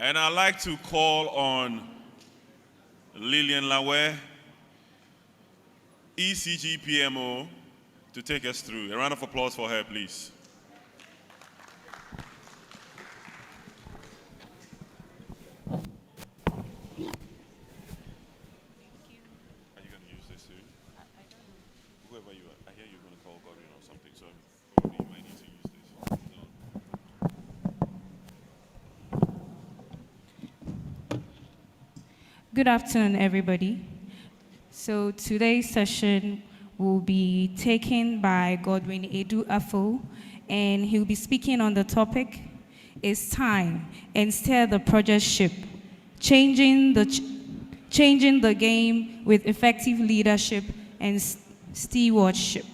And I'd like to call on Lillian Lawe, ECG PMO, to take us through. A round of applause for her, please. Whoever you are, I hear you're going to call Godwin or something, so you might need to use this. Good afternoon, everybody. So today's session will be taken by Godwin Afful, and he'll be speaking on the topic, "It's Time, and Steer the Project Ship, Changing the Game with Effective Leadership and Stewardship."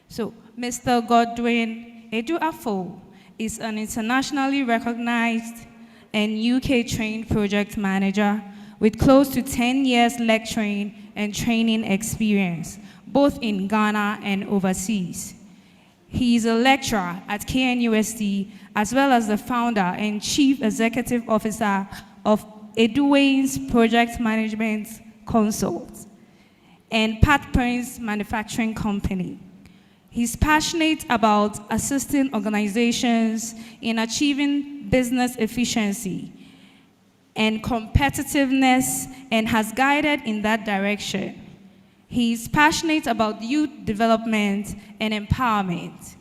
So, Mr. Godwin Afful is an internationally recognized and UK-trained project manager with close to 10 years lecturing and training experience, both in Ghana and overseas. He is a lecturer at KNUST, as well as the founder and chief executive officer of Edwin's Project Management Consult and Pat Prince Manufacturing Company. He's passionate about assisting organizations in achieving business efficiency and competitiveness, and has guided in that direction. He's passionate about youth development and empowerment,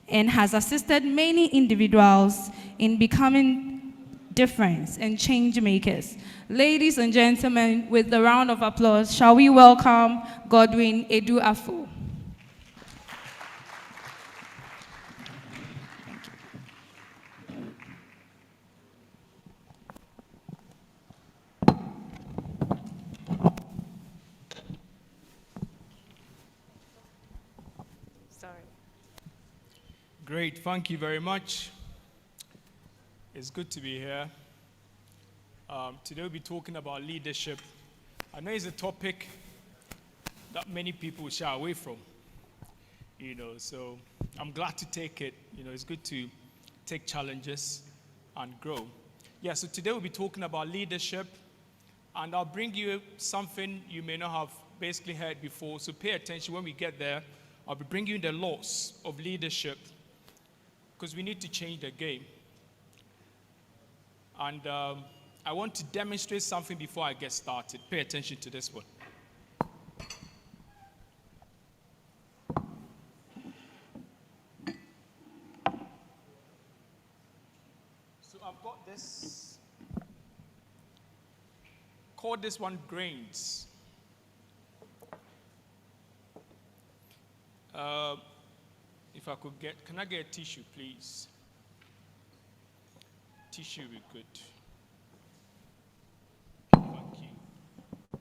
and has assisted many individuals in becoming difference and change makers. Ladies and gentlemen, with a round of applause, shall we welcome Godwin Afful. Great, thank you very much. It's good to be here. Today we'll be talking about leadership. I know it's a topic that many people shy away from, so I'm glad to take it. It's good to take challenges and grow. Yeah, so today we'll be talking about leadership, and I'll bring you something you may not have basically heard before, so pay attention when we get there. I'll be bringing you the laws of leadership, because we need to change the game. And I want to demonstrate something before I get started. Pay attention to this one. So I've got this, call this one grains. If I could can I get a tissue, please? Tissue would be good. Thank you.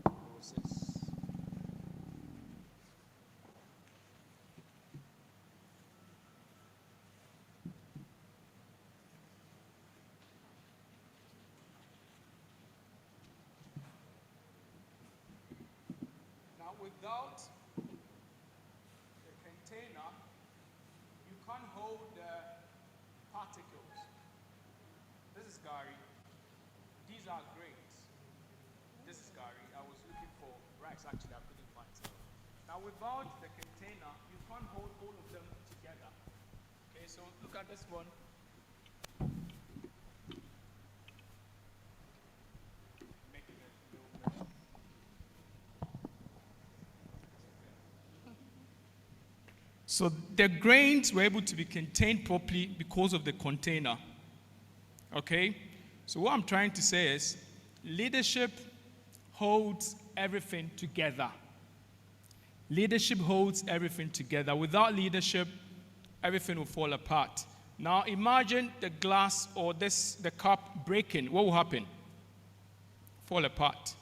Process. Now, without the container, you can't hold the particles. This is Gary. These are grains. This is Gary. I was looking for rice. Actually, I couldn't find some. Now, without the container, you can't hold all of them together. Okay, so look at this one. Making it a little better. So the grains were able to be contained properly because of the container. Okay? So what I'm trying to say is, leadership holds everything together. Leadership holds everything together. Without leadership, everything will fall apart. Now imagine the glass or the cup breaking. What will happen? Fall apart.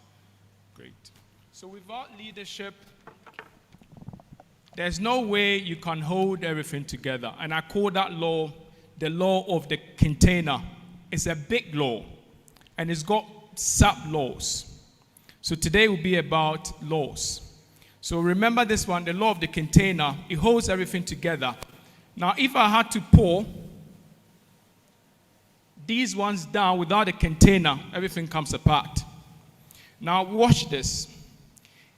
Great. So without leadership, there's no way you can hold everything together. And I call that law the law of the container. It's a big law, and it's got sub-laws. So today will be about laws. So remember this one, the law of the container. It holds everything together. Now, if I had to pour these ones down without a container, everything comes apart. Now, watch this.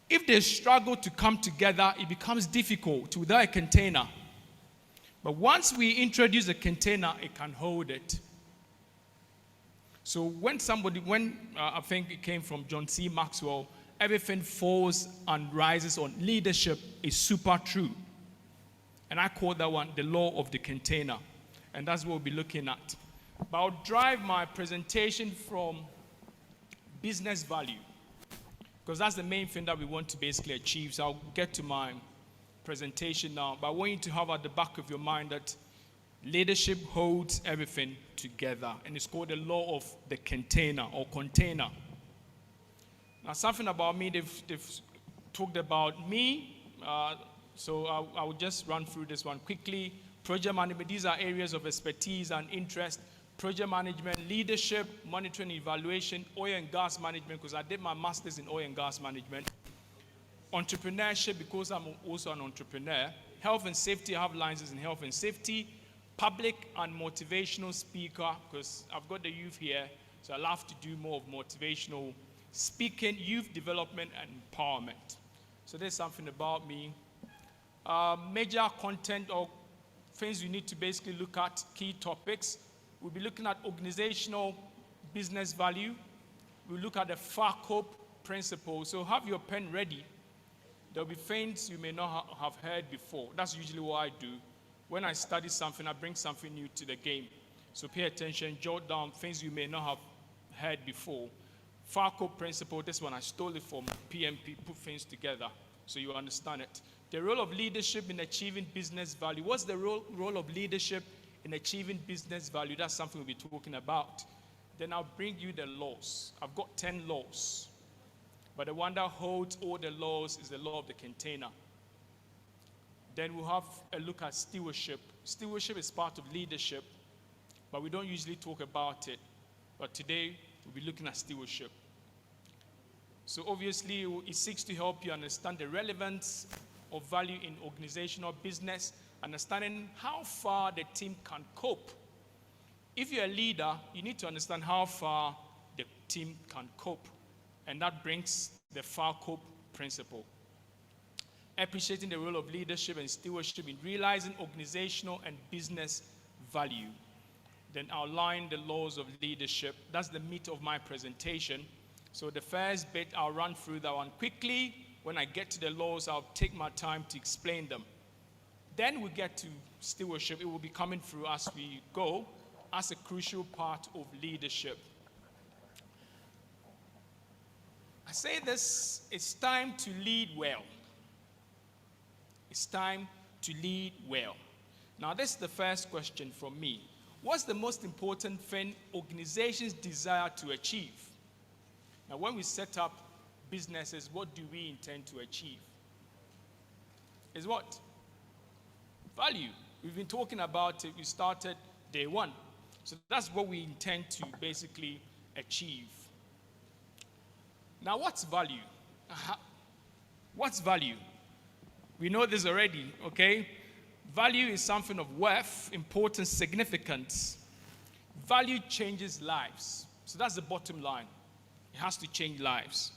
If they struggle to come together, it becomes difficult without a container. But once we introduce a container, it can hold it. So when I think it came from John C. Maxwell, everything falls and rises on leadership is super true. And I call that one the law of the container. And that's what we'll be looking at. But I'll drive my presentation from business value, because that's the main thing that we want to basically achieve. So I'll get to my presentation now. But I want you to have at the back of your mind that leadership holds everything together. And it's called the law of the container or container. Now, something about me, they've talked about me. So I will just run through this one quickly. Project management, these are areas of expertise and interest. Project management, leadership, monitoring, evaluation, oil and gas management, because I did my master's in oil and gas management. Entrepreneurship, because I'm also an entrepreneur. Health and safety, I have licenses in health and safety. Public and motivational speaker, because I've got the youth here, so I love to do more of motivational speaking, youth development, and empowerment. So there's something about me. Major content or things you need to basically look at, key topics. We'll be looking at organizational business value. We'll look at the Farco Principles. So have your pen ready. There'll be things you may not have heard before. That's usually what I do. When I study something, I bring something new to the game. So pay attention, jot down things you may not have heard before. Farco Principle, this one I stole it from PMP, put things together so you understand it. The role of leadership in achieving business value. What's the role of leadership in achieving business value? That's something we'll be talking about. Then I'll bring you the laws. I've got 10 laws. But the one that holds all the laws is the law of the container. Then we'll have a look at stewardship. Stewardship is part of leadership, but we don't usually talk about it. But today, we'll be looking at stewardship. So obviously, it seeks to help you understand the relevance of value in organizational business, understanding how far the team can cope. If you're a leader, you need to understand how far the team can cope. And that brings the Farco Principle. Appreciating the role of leadership and stewardship in realizing organizational and business value. Then outline the laws of leadership. That's the meat of my presentation. So the first bit, I'll run through that one quickly. When I get to the laws, I'll take my time to explain them. Then we get to stewardship. It will be coming through as we go as a crucial part of leadership. I say this, it's time to lead well. It's time to lead well. Now, this is the first question from me. What's the most important thing organizations desire to achieve? Now, when we set up businesses, what do we intend to achieve? Is what? Value. We've been talking about it. We started day one. So that's what we intend to basically achieve. Now, what's value? What's value? We know this already, okay? Value is something of worth, importance, significance. Value changes lives. So that's the bottom line. It has to change lives.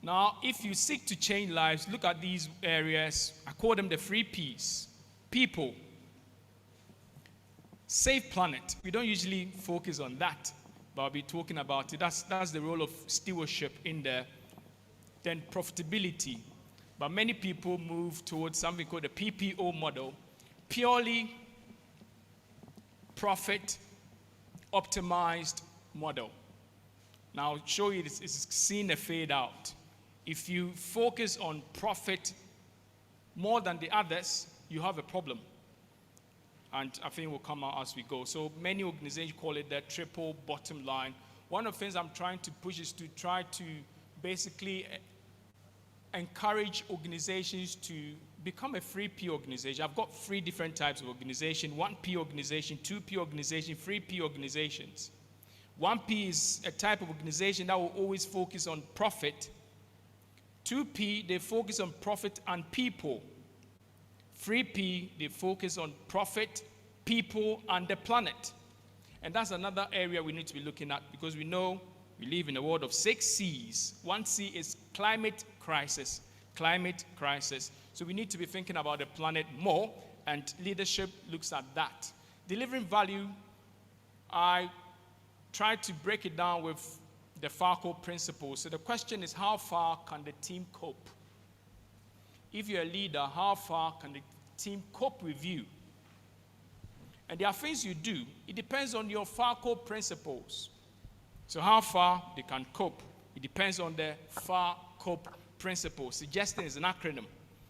Now, if you seek to change lives, look at these areas. I call them the 3 Ps. People. Safe planet. We don't usually focus on that, but I'll be talking about it. That's the role of stewardship in there. Then profitability. But many people move towards something called the PPO model, purely profit optimized model. Now, I'll show you this. It's seen a fade out. If you focus on profit more than the others, you have a problem. And I think it will come out as we go. So many organizations call it the triple bottom line. One of the things I'm trying to push is to try to basically encourage organizations to become a 3P organization. I've got 3 different types of organization: 1P organization, 2P organization, 3P organizations. 1P is a type of organization that will always focus on profit. 2P, they focus on profit and people. 3P, they focus on profit, people, and the planet. And that's another area we need to be looking at, because we know we live in a world of 6 C's. 1 C is climate crisis. Climate crisis. So we need to be thinking about the planet more, and leadership looks at that. Delivering value, I tried to break it down with the Farco Principles. So the question is, how far can the team cope? If you're a leader, how far can the team cope with you? And there are things you do. It depends on your Farco Principles. So how far they can cope. It depends on the Farco Principles. Suggesting is an acronym.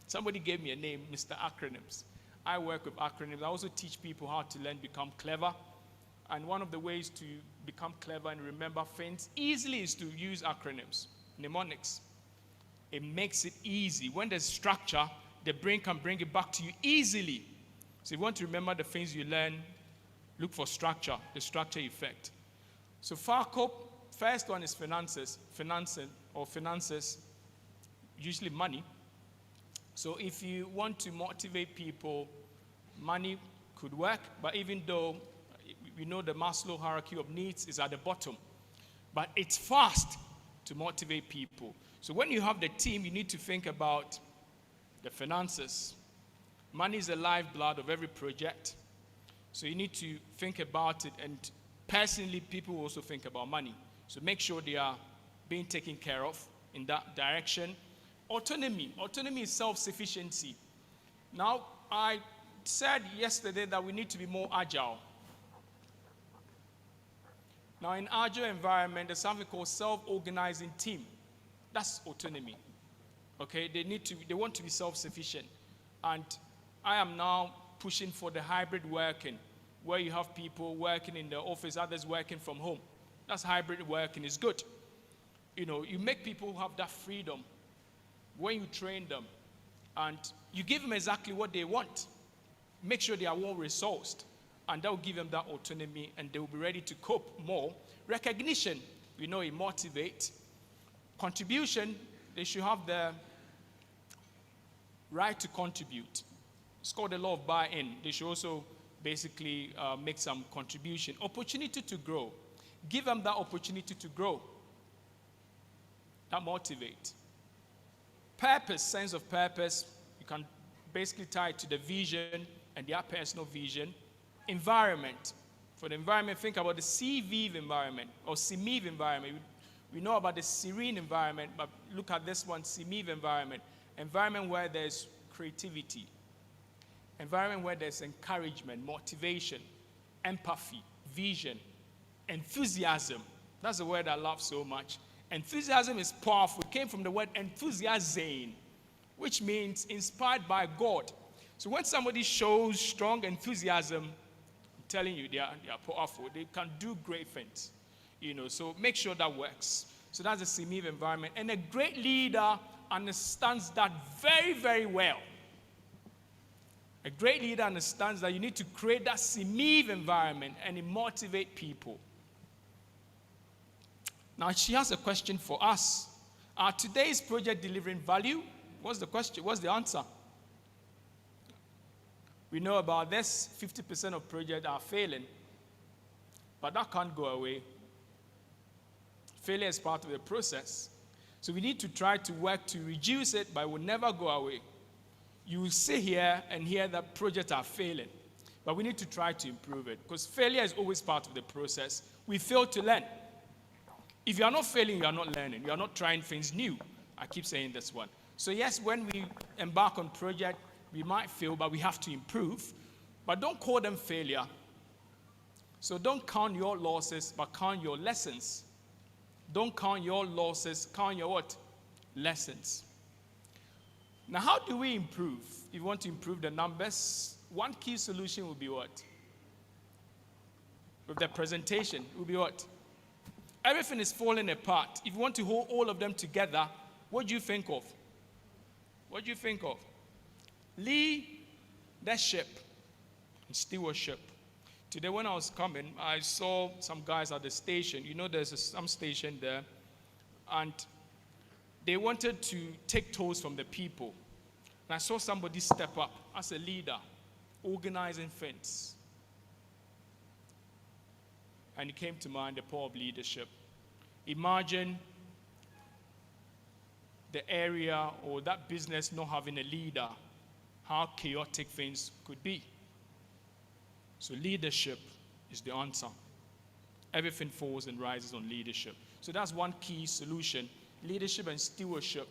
Somebody gave me a name, Mr. Acronyms. I work with acronyms. I also teach people how to learn, become clever. And one of the ways to become clever and remember things easily is to use acronyms, mnemonics. It makes it easy. When there's structure, the brain can bring it back to you easily. So if you want to remember the things you learn, look for structure, the structure effect. So Farco, first one is finances, usually money. So if you want to motivate people, money could work, but even though we know the Maslow hierarchy of needs is at the bottom, but it's fast to motivate people. So when you have the team, you need to think about the finances. Money is the lifeblood of every project. So you need to think about it, and personally, people also think about money. So make sure they are being taken care of in that direction. Autonomy. Autonomy is self-sufficiency. Now, I said yesterday that we need to be more agile. Now, in agile environment, there's something called self-organizing team. That's autonomy. Okay, they want to be self-sufficient. And I am now pushing for the hybrid working, where you have people working in the office, others working from home. That's hybrid working. Is good. You know, you make people have that freedom when you train them, and you give them exactly what they want. Make sure they are well resourced, and that will give them that autonomy, and they will be ready to cope more. Recognition, we know it motivates. Contribution, they should have the right to contribute. It's called the law of buy-in. They should also basically make some contribution. Opportunity to grow. Give them that opportunity to grow. That motivates. Purpose, sense of purpose, you can basically tie it to the vision and their personal vision. Environment. For the environment, think about the CVIV environment or CMIV environment. We know about the serene environment, but look at this one, CMIV environment. Environment where there's creativity. Environment where there's encouragement, motivation, empathy, vision, enthusiasm. That's the word I love so much. Enthusiasm is powerful. It came from the word enthusiasm, which means inspired by God. So when somebody shows strong enthusiasm, I'm telling you, they are powerful. They can do great things. So make sure that works. So that's the CMIV environment. And a great leader understands that very, very well. A great leader understands that you need to create that CMIV environment and it motivates people. Now, she has a question for us. Are today's project delivering value? What's the question? What's the answer? We know about this. 50% of projects are failing. But that can't go away. Failure is part of the process. So we need to try to work to reduce it, but it will never go away. You will sit here and hear that projects are failing. But we need to try to improve it, because failure is always part of the process. We fail to learn. If you are not failing, you are not learning. You are not trying things new. I keep saying this one. So yes, when we embark on project, we might fail, but we have to improve. But don't call them failure. So don't count your losses, but count your lessons. Don't count your losses, count your what? Lessons. Now, how do we improve? If you want to improve the numbers, one key solution will be what? With the presentation, it will be what? Everything is falling apart. If you want to hold all of them together, what do you think of? What do you think of? Leadership and stewardship. Today when I was coming, I saw some guys at the station. There's some station there. And They wanted to take tolls from the people. And I saw somebody step up as a leader, organizing things. And it came to mind, the power of leadership. Imagine the area or that business not having a leader, how chaotic things could be. So leadership is the answer. Everything falls and rises on leadership. So that's one key solution, leadership and stewardship.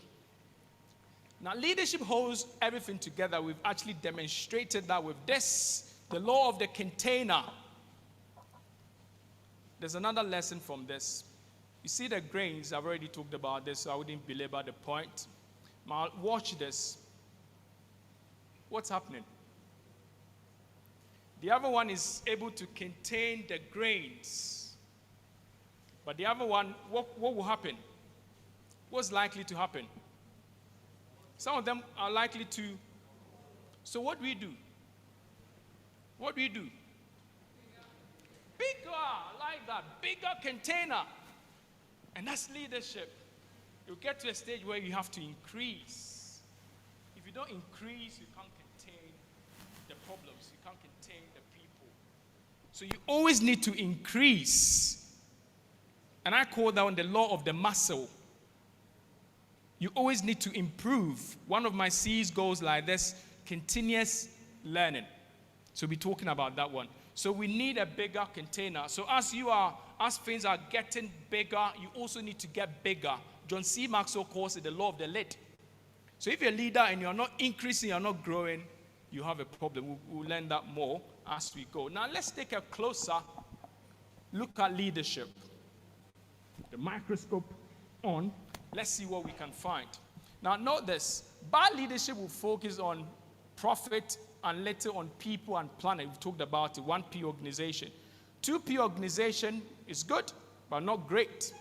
Now, leadership holds everything together. We've actually demonstrated that with this, the law of the container. There's another lesson from this. You see the grains, I've already talked about this, so I wouldn't belabor the point. Now, watch this. What's happening? The other one is able to contain the grains. But the other one, what will happen? What's likely to happen? Some of them are likely to. So what do we do? What do we do? Bigger, like that, bigger container. And that's leadership. You get to a stage where you have to increase. If you don't increase, you can't contain the problems. You can't contain the people. So you always need to increase. And I call that one the law of the muscle. You always need to improve. One of my C's goes like this, continuous learning. So we'll be talking about that one. So we need a bigger container. So as things are getting bigger, you also need to get bigger. John C. Maxwell calls it the law of the lid. So if you're a leader and you're not increasing, you're not growing, you have a problem. We'll learn that more as we go. Now let's take a closer look at leadership. The microscope on. Let's see what we can find. Now note this. Bad leadership will focus on profit and little on people and planet. We've talked about it. 1P organization. 2P organization is good, but not great.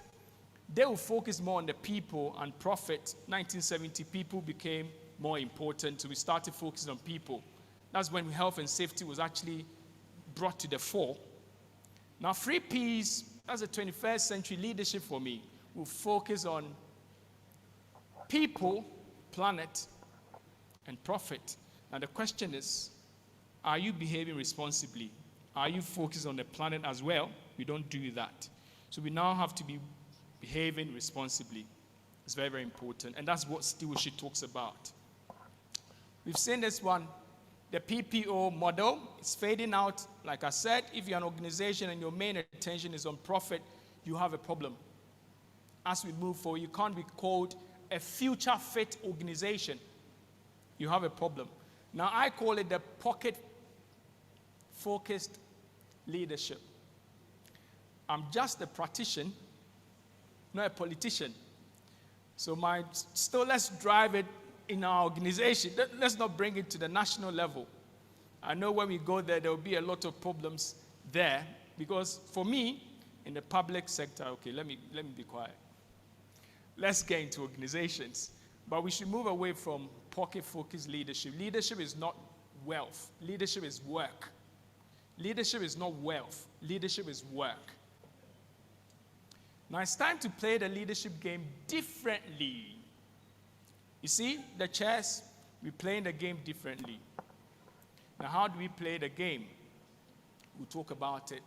They will focus more on the people and profit. 1970, people became more important, so we started focusing on people. That's when health and safety was actually brought to the fore. Now, 3Ps, that's the 21st century leadership for me, will focus on people, planet, and profit. Now, the question is, are you behaving responsibly? Are you focused on the planet as well? We don't do that. So we now have to be behaving responsibly. It's very, very important. And that's what stewardship talks about. We've seen this one. The PPO model is fading out. Like I said, if you're an organization and your main attention is on profit, you have a problem. As we move forward, you can't be called a future fit organization. You have a problem. Now, I call it the pocket-focused leadership. I'm just a practitioner, not a politician. So let's drive it in our organization. Let's not bring it to the national level. I know when we go there will be a lot of problems there, because for me, in the public sector, okay, let me be quiet. Let's get into organizations. But we should move away from pocket-focused leadership. Leadership is not wealth. Leadership is work. Leadership is not wealth. Leadership is work. Now it's time to play the leadership game differently. You see, the chess, we're playing the game differently. Now, how do we play the game? We'll talk about it.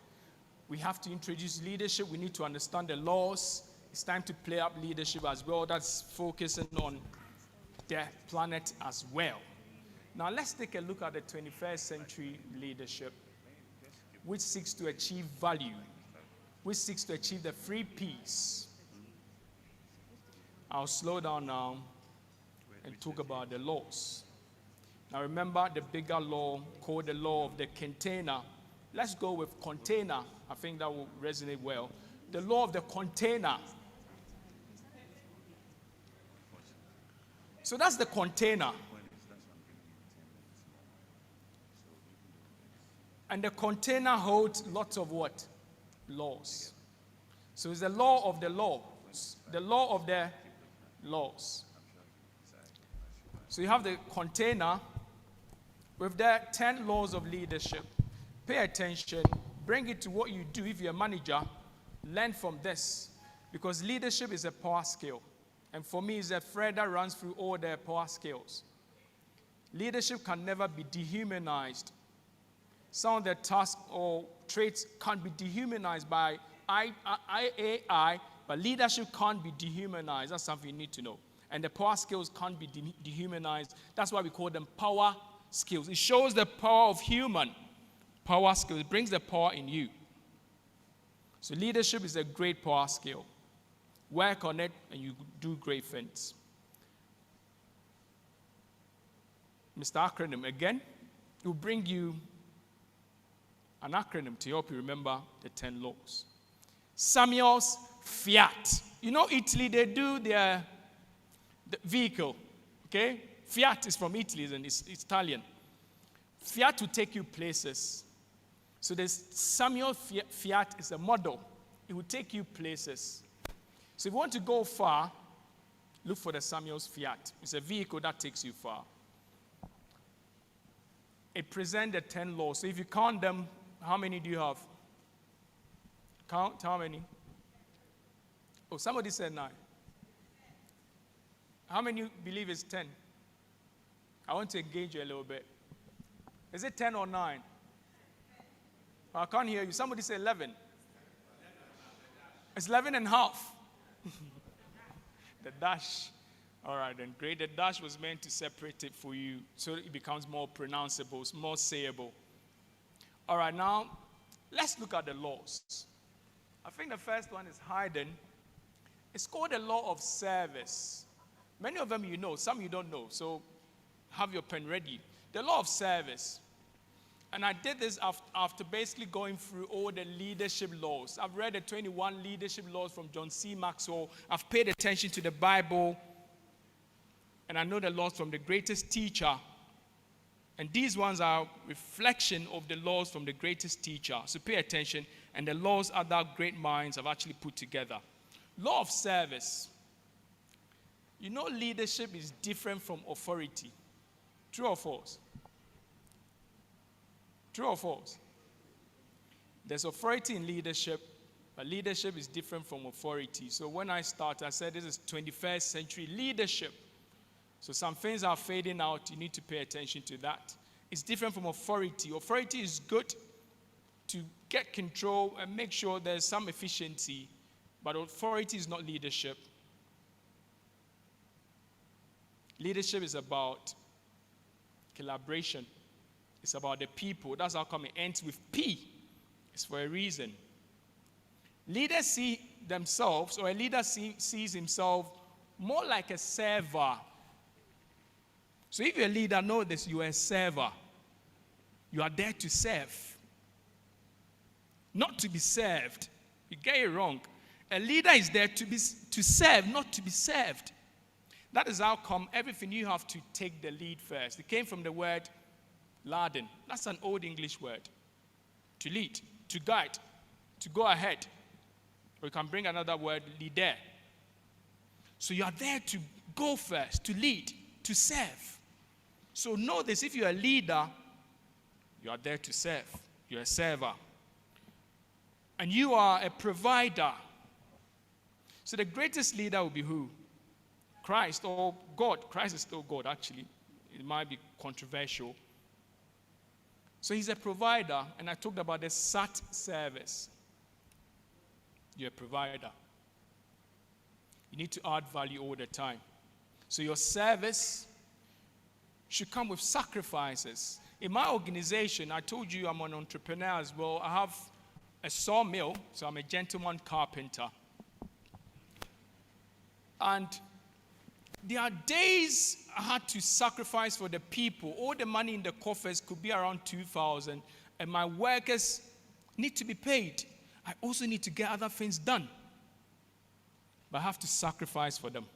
We have to introduce leadership. We need to understand the laws. It's time to play up leadership as well. That's focusing on the planet as well. Now, let's take a look at the 21st century leadership, which seeks to achieve value, which seeks to achieve the 3 Ps. I'll slow down now and talk about the laws. Now remember the bigger law called the law of the container. Let's go with container. I think that will resonate well. The law of the container. So that's the container. And the container holds lots of what? Laws. So it's the law of the laws. The law of the laws. So you have the container with the 10 laws of leadership. Pay attention. Bring it to what you do if you're a manager. Learn from this. Because leadership is a power skill. And for me, it's a thread that runs through all their power skills. Leadership can never be dehumanized. Some of the tasks or traits can't be dehumanized by AI, but leadership can't be dehumanized. That's something you need to know. And the power skills can't be dehumanized. That's why we call them power skills. It shows the power of human power skills. It brings the power in you. So leadership is a great power skill. Work on it and you do great things. Mr. Acronym, again, will bring you an acronym to help you remember the 10 laws. Samuel's Fiat. You know Italy, they do the vehicle, okay? Fiat is from Italy, and it's Italian. Fiat will take you places. So there's Samuel Fiat is a model. It will take you places. So if you want to go far, look for the Samuel's Fiat. It's a vehicle that takes you far. It presents the 10 laws. So if you count them, how many do you have? Count how many? Oh, somebody said 9. How many believe it's 10? I want to engage you a little bit. Is it 10 or 9? I can't hear you. Somebody say 11. It's 11 and a half. The dash. All right, then great. The dash was meant to separate it for you so it becomes more pronounceable, more sayable. All right, now let's look at the laws. I think the first one is hidden. It's called the law of service. Many of them you know, some you don't know. So have your pen ready. The law of service. And I did this after basically going through all the leadership laws. I've read the 21 leadership laws from John C. Maxwell. I've paid attention to the Bible. And I know the laws from the greatest teacher. And these ones are reflection of the laws from the greatest teacher. So pay attention. And the laws other great minds have actually put together. Law of service. You know leadership is different from authority. True or false? True or false? There's authority in leadership, but leadership is different from authority. So when I started, I said this is 21st century leadership. So some things are fading out. You need to pay attention to that. It's different from authority. Authority is good to get control and make sure there's some efficiency, but authority is not leadership. Leadership is about collaboration. It's about the people. That's how come it ends with P. It's for a reason. Leaders see themselves, or a leader sees himself more like a server. So if you're a leader, know this, you are a server. You are there to serve. Not to be served. You get it wrong. A leader is there to serve, not to be served. That is how come everything you have to take the lead first. It came from the word laden. That's an old English word. To lead, to guide, to go ahead. Or you can bring another word, leader. So you are there to go first, to lead, to serve. So know this, if you're a leader, you are there to serve. You're a server. And you are a provider. So the greatest leader will be who? Christ or God. Christ is still God, actually. It might be controversial. So he's a provider, and I talked about the SAT service. You're a provider. You need to add value all the time. So your service should come with sacrifices. In my organization, I told you I'm an entrepreneur as well. I have a sawmill, so I'm a gentleman carpenter. And there are days I had to sacrifice for the people. All the money in the coffers could be around 2,000, and my workers need to be paid. I also need to get other things done. But I have to sacrifice for them.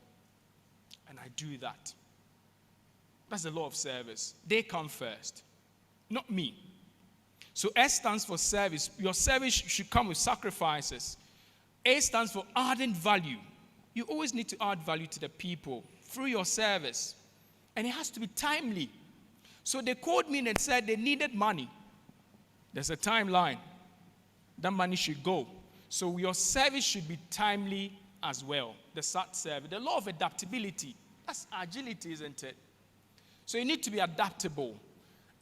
And I do that. That's the law of service. They come first, not me. So S stands for service. Your service should come with sacrifices. A stands for adding value. You always need to add value to the people through your service. And it has to be timely. So they called me and said they needed money. There's a timeline. That money should go. So your service should be timely as well. The SAT-7. The law of adaptability. That's agility, isn't it? So you need to be adaptable.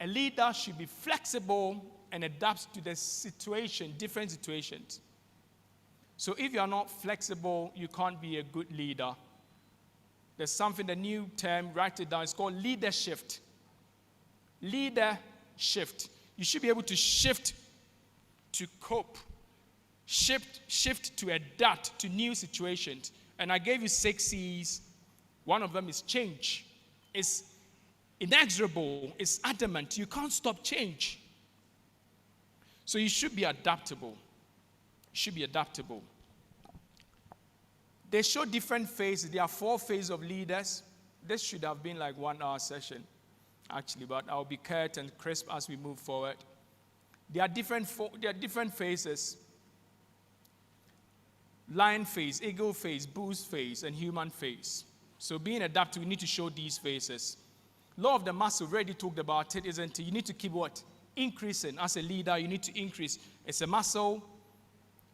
A leader should be flexible and adapt to the situation, different situations. So if you are not flexible, you can't be a good leader. There's something, the new term, write it down, it's called leadership. Leadership. You should be able to shift to cope, shift to adapt to new situations. And I gave you 6 C's. One of them is change. It's inexorable, it's adamant. You can't stop change. So you should be adaptable. You should be adaptable. They show different phases. There are 4 phases of leaders. This should have been like 1-hour session, actually, but I'll be curt and crisp as we move forward. There are different phases. Lion phase, eagle phase, bull phase, and human phase. So being adaptable, you need to show these phases. Law of the muscle, already talked about it, isn't it? You need to keep what? Increasing. As a leader, you need to increase. It's a muscle.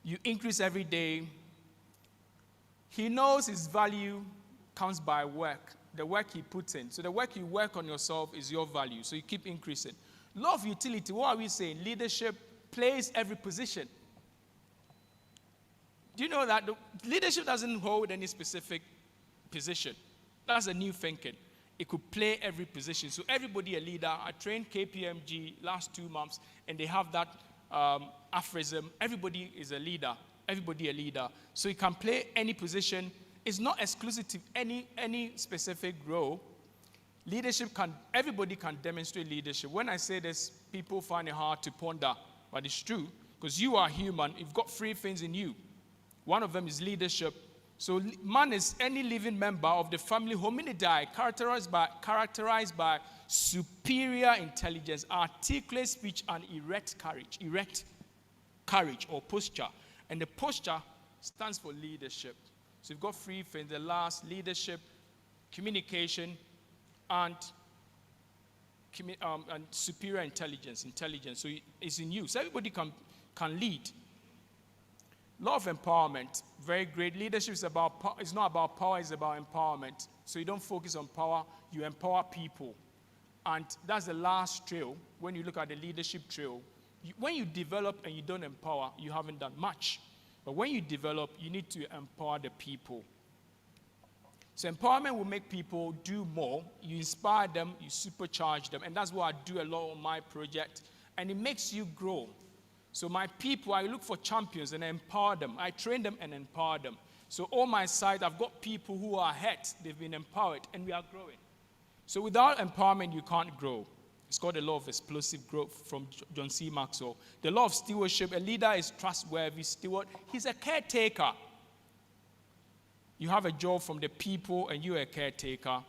You increase every day. He knows his value comes by work, the work he puts in. So the work you work on yourself is your value. So you keep increasing. Law of utility, what are we saying? Leadership plays every position. Do you know that leadership doesn't hold any specific position? That's a new thinking. It could play every position. So everybody a leader. I trained KPMG last 2 months, and they have that aphorism. Everybody is a leader. Everybody a leader. So you can play any position. It's not exclusive to any specific role. Everybody can demonstrate leadership. When I say this, people find it hard to ponder, but it's true, because you are human. You've got 3 things in you. One of them is leadership. So man is any living member of the family hominidae characterized by superior intelligence, articulate speech, and erect courage or posture. And the posture stands for leadership. So you've got 3 things. The last, leadership, communication, and superior intelligence. So it's in you. So everybody can lead. Law of empowerment, very great. Leadership is it's not about power, it's about empowerment. So you don't focus on power, you empower people. And that's the last trail. When you look at the leadership trail, when you develop and you don't empower, you haven't done much. But when you develop, you need to empower the people. So empowerment will make people do more. You inspire them, you supercharge them. And that's what I do a lot on my project. And it makes you grow. So my people, I look for champions and I empower them. I train them and empower them. So on my side, I've got people who are ahead. They've been empowered and we are growing. So without empowerment, you can't grow. It's called the law of explosive growth from John C. Maxwell. The law of stewardship, a leader is trustworthy steward. He's a caretaker. You have a job from the people and you're a caretaker.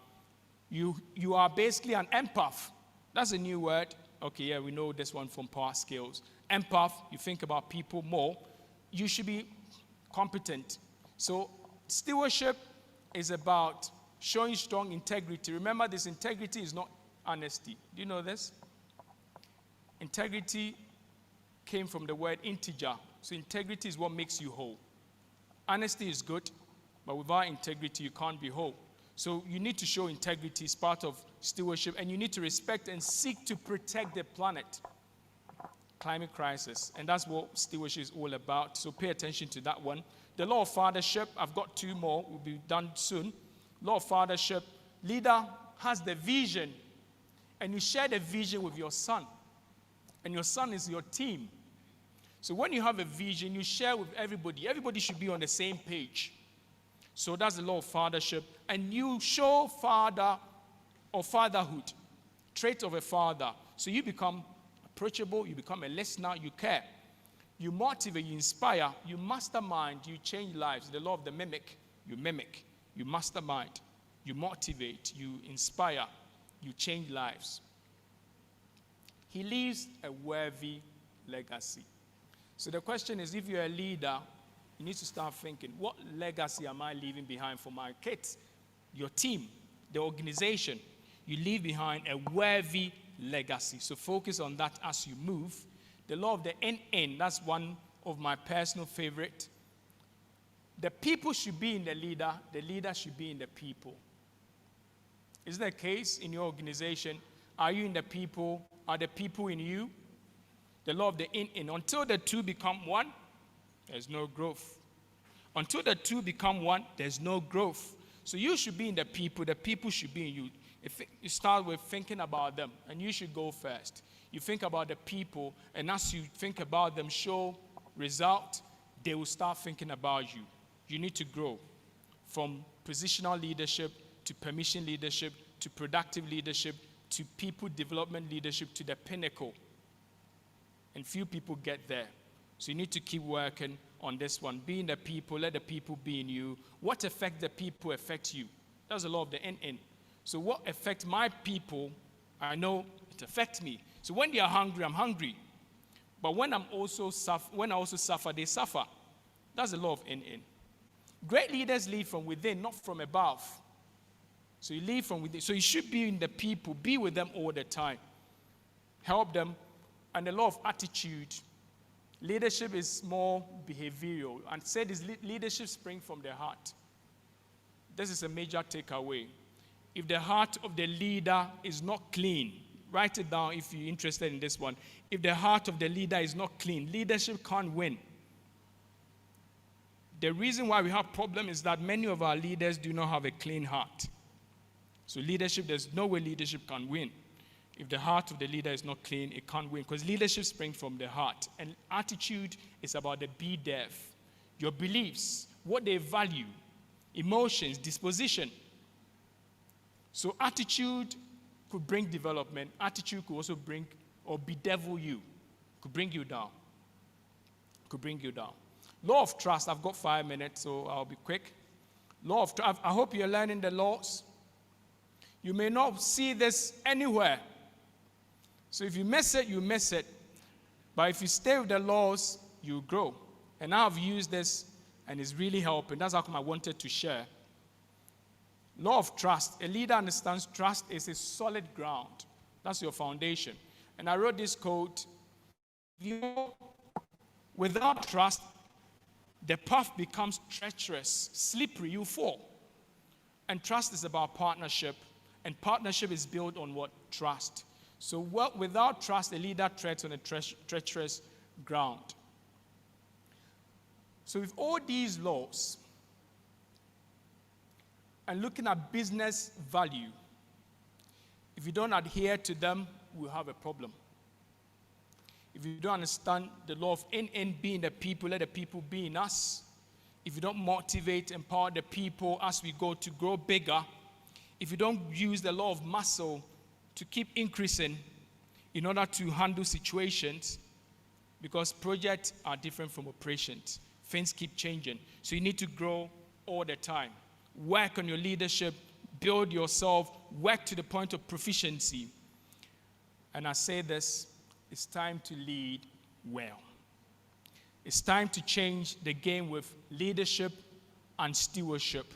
You are basically an empath. That's a new word. Okay, yeah, we know this one from Power Skills. Empath, you think about people more. You should be competent. So stewardship is about showing strong integrity. Remember, this integrity is not honesty. Do you know this? Integrity came from the word integer. So integrity is what makes you whole. Honesty is good, but without integrity, you can't be whole. So you need to show integrity as part of stewardship, and you need to respect and seek to protect the planet. Climate crisis, and that's what stewardship is all about. So pay attention to that one. The law of fathership, I've got 2 more, will be done soon. Law of fathership, leader has the vision, and you share the vision with your son, and your son is your team. So when you have a vision, you share with everybody. Everybody should be on the same page. So that's the law of fathership, and you show father or fatherhood, trait of a father. So you become approachable, you become a listener, you care. You motivate, you inspire, you mastermind, you change lives. The law of the mimic, you mastermind, you motivate, you inspire, you change lives. He leaves a worthy legacy. So the question is, if you're a leader, you need to start thinking, what legacy am I leaving behind for my kids, your team, the organization? You leave behind a worthy legacy. So focus on that as you move. The law of the NN, that's one of my personal favorite. The people should be in the leader should be in the people. Is that the case in your organization? Are you in the people? Are the people in you? The law of the in. Until the two become one, there's no growth. Until the two become one, there's no growth. So you should be in the people should be in you. If you start with thinking about them, and you should go first. You think about the people, and as you think about them, show result, they will start thinking about you. You need to grow from positional leadership to permission leadership to productive leadership to people development leadership to the pinnacle. And few people get there. So you need to keep working on this one. Be in the people, let the people be in you. What affects the people affects you. That's the law of the in. So what affects my people, I know it affects me. So when they are hungry, I'm hungry. But when I also suffer, they suffer. That's the law of in. Great leaders lead from within, not from above. So you lead from within. So you should be in the people, be with them all the time. Help them. And the law of attitude. Leadership is more behavioral. And say this leadership springs from the heart. This is a major takeaway. If the heart of the leader is not clean, write it down if you're interested in this one. If the heart of the leader is not clean, leadership can't win. The reason why we have problems is that many of our leaders do not have a clean heart. So leadership, there's no way leadership can win. If the heart of the leader is not clean, it can't win. Because leadership springs from the heart. And attitude is about the be-dev. Your beliefs, what they value, emotions, disposition. So attitude could bring development. Attitude could also bring or bedevil you. Could bring you down. Could bring you down. Law of trust. I've got 5 minutes, so I'll be quick. Law of trust. I hope you're learning the laws. You may not see this anywhere. So if you miss it, you miss it. But if you stay with the laws, you grow. And I've used this, and it's really helping. That's how come I wanted to share. Law of trust. A leader understands trust is a solid ground. That's your foundation. And I wrote this quote. Without trust, the path becomes treacherous, slippery, you fall. And trust is about partnership. And partnership is built on what? Trust. So without trust, a leader treads on a treacherous ground. So with all these laws, and looking at business value, if you don't adhere to them, we'll have a problem. If you don't understand the law of in being the people, let the people be in us. If you don't motivate, empower the people as we go to grow bigger, if you don't use the law of muscle to keep increasing in order to handle situations, because projects are different from operations. Things keep changing. So you need to grow all the time. Work on your leadership, build yourself, work to the point of proficiency. And I say this, it's time to lead well. It's time to change the game with leadership and stewardship.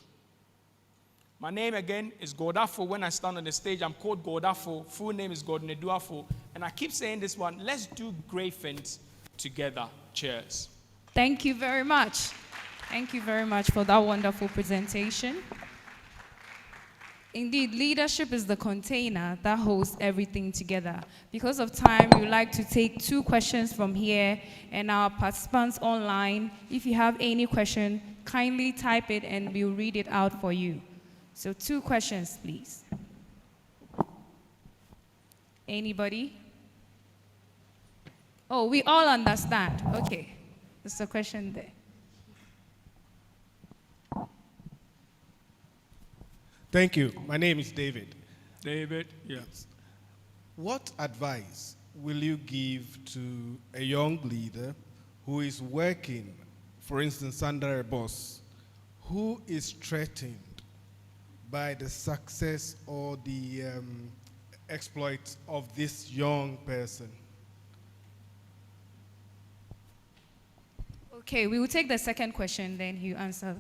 My name again is Afful. When I stand on the stage, I'm called Afful. Full name is Godwin Afful. And I keep saying this one, let's do great things together. Cheers. Thank you very much. Thank you very much for that wonderful presentation. Indeed, leadership is the container that holds everything together. Because of time, we would like to take 2 questions from here, and our participants online, if you have any question, kindly type it and we'll read it out for you. So 2 questions, please. Anybody? Oh, we all understand. Okay. There's a question there. Thank you. My name is David. David, yes. What advice will you give to a young leader who is working, for instance, under a boss, who is threatened by the success or the exploits of this young person? Okay, we will take the second question, then you answer.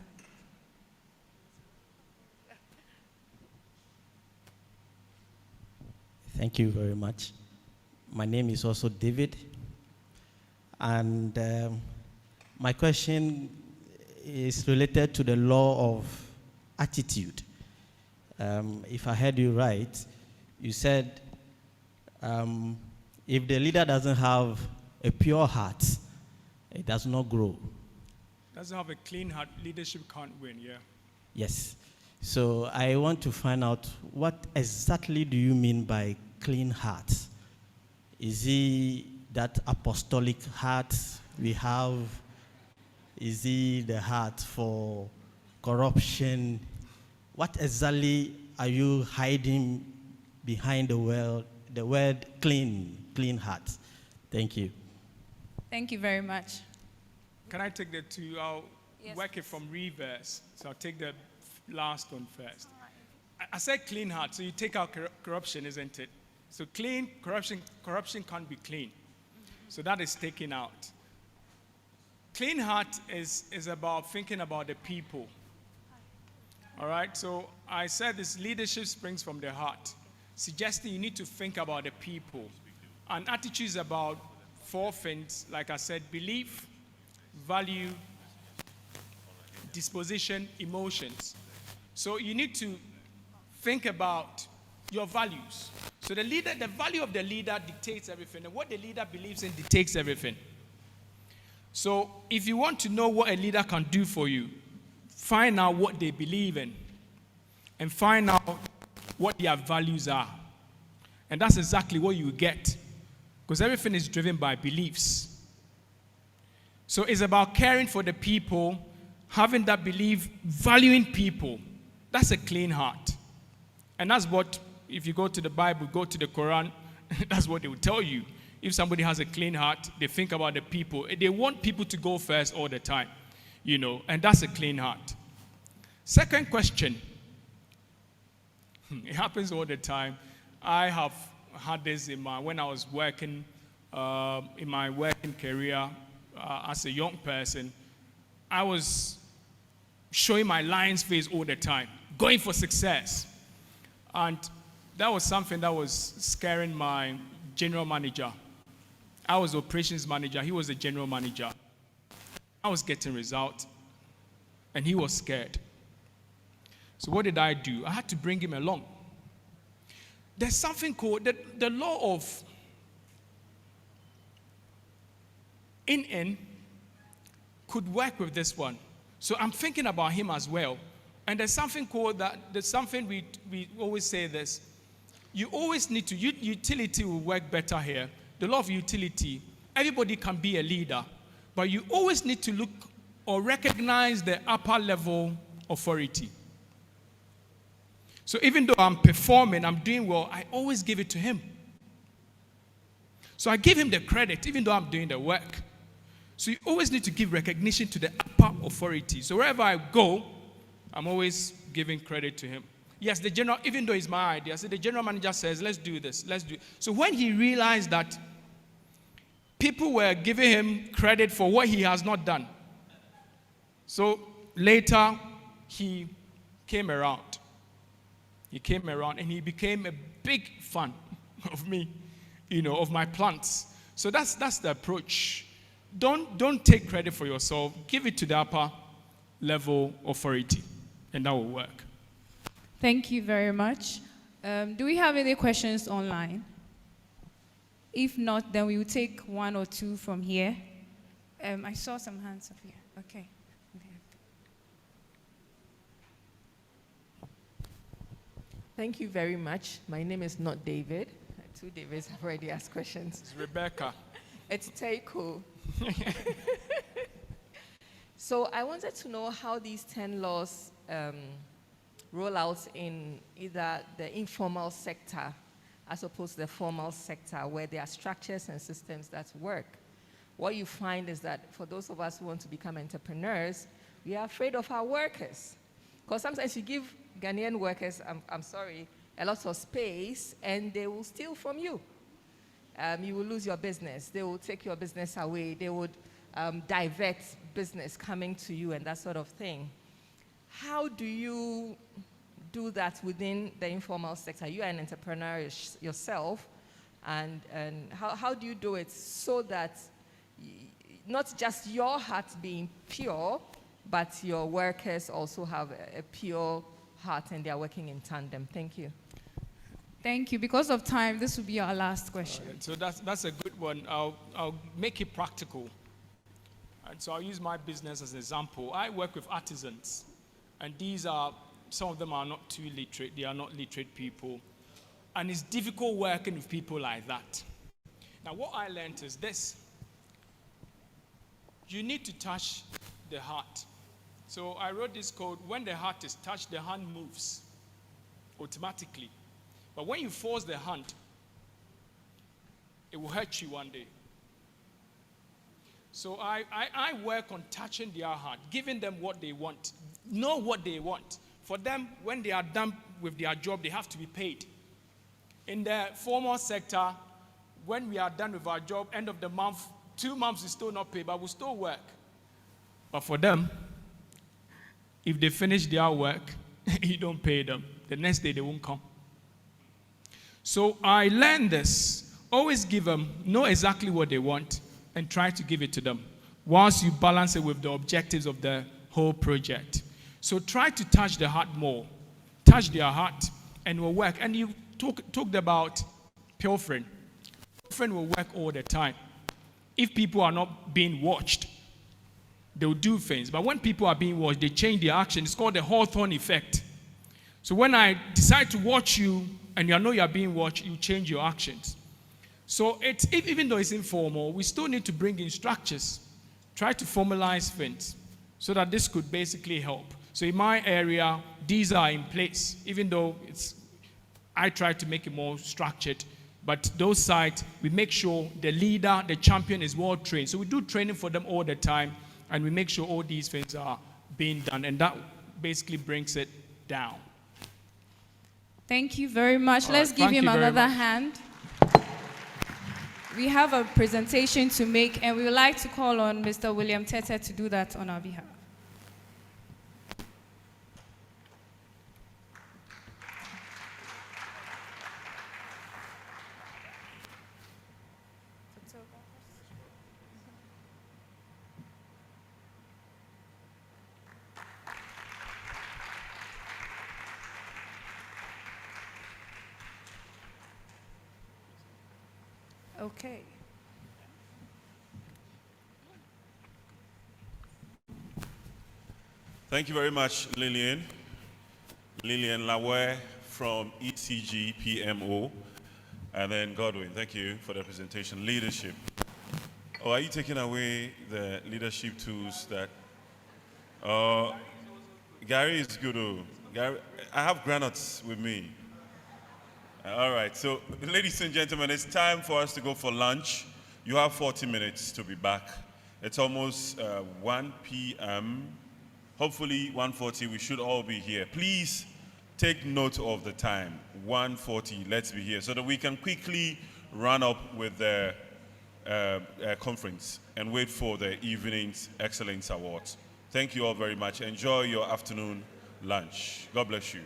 Thank you very much. My name is also David. And my question is related to the law of attitude. If I heard you right, you said if the leader doesn't have a pure heart, it does not grow. Doesn't have a clean heart, leadership can't win, yeah. Yes. So I want to find out, what exactly do you mean by clean heart? Is it that apostolic heart we have? Is it the heart for corruption? What exactly are you hiding behind the word clean heart? Thank you. Thank you very much. Can I take the two? I'll Yes, work it from reverse. So I'll take the last one first. I said clean heart, so you take out corruption, isn't it? So clean, corruption can't be clean. So that is taken out. Clean heart is about thinking about the people. All right, so I said this leadership springs from the heart, suggesting you need to think about the people. And attitude is about four things, like I said: belief, value, disposition, emotions. So you need to think about your values. So the value of the leader dictates everything, and what the leader believes in dictates everything. So if you want to know what a leader can do for you, find out what they believe in and find out what their values are. And that's exactly what you get, because everything is driven by beliefs. So it's about caring for the people, having that belief, valuing people. That's a clean heart. And that's what, if you go to the Bible, go to the Quran, that's what they will tell you. If somebody has a clean heart, they think about the people. They want people to go first all the time, and that's a clean heart. Second question. It happens all the time. I have had this when I was working, in my working career as a young person. I was showing my lion's face all the time, going for success. And that was something that was scaring my general manager. I was operations manager. He was the general manager. I was getting results, and he was scared. So what did I do? I had to bring him along. There's something called the law of in could work with this one. So I'm thinking about him as well. And there's something called that, there's something we always say this. You always need to, utility will work better here. The law of utility, everybody can be a leader, but you always need to look or recognize the upper level authority. So even though I'm performing, I'm doing well, I always give it to him. So I give him the credit, even though I'm doing the work. So you always need to give recognition to the upper authority. So wherever I go, I'm always giving credit to him. Yes, the general, even though it's my idea, so the general manager says, let's do this, let's do it. So when he realized that people were giving him credit for what he has not done, so later he came around. He came around and he became a big fan of me, of my plans. So that's the approach. Don't take credit for yourself. Give it to the upper level authority, and that will work. Thank you very much. Do we have any questions online? If not, then we will take one or two from here. I saw some hands up here. Okay. Thank you very much. My name is not David. Two Davids have already asked questions. It's Rebecca. It's Teiko. So I wanted to know how these 10 laws roll out in either the informal sector as opposed to the formal sector, where there are structures and systems that work. What you find is that for those of us who want to become entrepreneurs, we are afraid of our workers. Because sometimes you give Ghanaian workers, I'm sorry, a lot of space, and they will steal from you. You will lose your business. They will take your business away. They would divert business coming to you and that sort of thing. How do you do that within the informal sector? You are an entrepreneur yourself, and how do you do it so that not just your heart being pure, but your workers also have a pure heart and they are working in tandem. Thank you. Thank you. Because of time, this will be our last question. So that's a good one. I'll make it practical. And so I'll use my business as an example. I work with artisans, and some of them are not too literate. They are not literate people. And it's difficult working with people like that. Now, what I learned is this. You need to touch the heart. So I wrote this code: when the heart is touched, the hand moves automatically. But when you force the hand, it will hurt you one day. So I work on touching their heart, giving them what they want, know what they want. For them, when they are done with their job, they have to be paid. In the formal sector, when we are done with our job, end of the month, 2 months is still not paid, but we still work. But for them, if they finish their work, you don't pay them. The next day, they won't come. So I learned this. Always give them, know exactly what they want, and try to give it to them, whilst you balance it with the objectives of the whole project. So try to touch the heart more. Touch their heart, and it will work. And you talked about pilfering. Pilfering will work all the time. If people are not being watched, they'll do things. But when people are being watched, they change their action. It's called the Hawthorne effect. So when I decide to watch you, and you know you are being watched, you change your actions. So even though it's informal, we still need to bring in structures. Try to formalize things so that this could basically help. So in my area, these are in place, even though I try to make it more structured. But those sites, we make sure the leader, the champion is well trained. So we do training for them all the time, and we make sure all these things are being done. And that basically brings it down. Thank you very much. All Let's right, give thank him you very another much. hand. We have a presentation to make, and we would like to call on Mr. William Tete to do that on our behalf. Okay. Thank you very much, Lillian. Lillian Laware from ECG PMO. And then Godwin, thank you for the presentation. Leadership. Oh, are you taking away the leadership tools that... Gary is good. Oh. Gary, I have granites with me. All right, so ladies and gentlemen, it's time for us to go for lunch. You have 40 minutes to be back. It's almost 1 p.m. Hopefully 1:40, we should all be here. Please take note of the time, 1:40, let's be here, so that we can quickly run up with the conference and wait for the evening's Excellence Awards. Thank you all very much. Enjoy your afternoon lunch. God bless you.